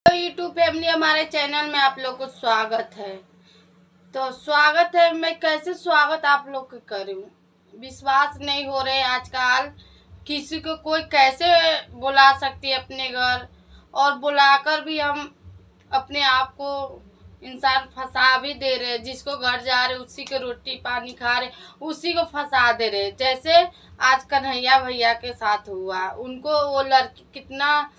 तो YouTube family हमारे channel में आप लोग को स्वागत है। तो स्वागत है, मैं कैसे स्वागत आप लोग को करूं, विश्वास नहीं हो रहे आजकल। किसी को कोई कैसे बुला सकती है अपने घर, और बुलाकर भी हम अपने आप को इंसान फंसा भी दे रहे। जिसको घर जा रहे उसी को रोटी पानी खा रहे, उसी को फंसा दे रहे। जैसे आज कन्हैया भैया के साथ हुआ, उनको वो लड़की कितना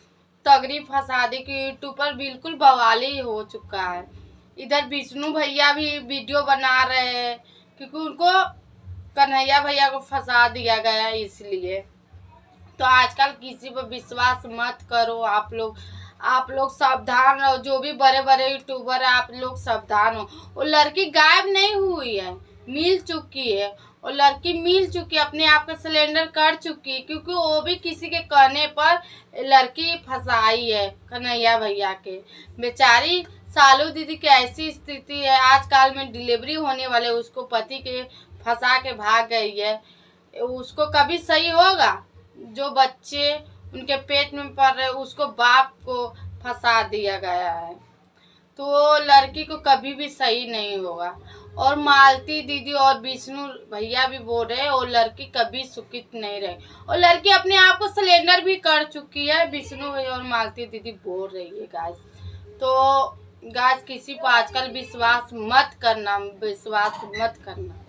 तगड़ी फंसा दी कि यूट्यूब पर बिल्कुल बवाली हो चुका है। इधर विष्णु भैया भी वीडियो बना रहे हैं क्योंकि उनको कन्हैया भैया को फंसा दिया गया है इसलिए। तो आजकल किसी पर विश्वास मत करो। आप लोग सावधान रहो। जो भी बड़े बड़े यूट्यूबर है, आप लोग सावधान हो। वो लड़की गायब नहीं हुई है, मिल चुकी है। और लड़की मिल चुकी है, अपने आप का सिलेंडर कर चुकी है, क्योंकि वो भी किसी के कहने पर लड़की फंसाई है कन्हैया भैया के। बेचारी सालू दीदी की ऐसी स्थिति है, आजकल में डिलीवरी होने वाले उसको पति के फंसा के भाग गई है। उसको कभी सही होगा? जो बच्चे उनके पेट में पड़ रहे उसको बाप को फंसा दिया गया है, तो वो लड़की को कभी भी सही नहीं होगा। और मालती दीदी और विष्णु भैया भी बोल रहे वो लड़की कभी सुखित नहीं रहे। और लड़की अपने आप को सिलेंडर भी कर चुकी है, विष्णु भैया और मालती दीदी बोल रही है गाइस। तो गाइस किसी पर आजकल विश्वास मत करना, विश्वास मत करना।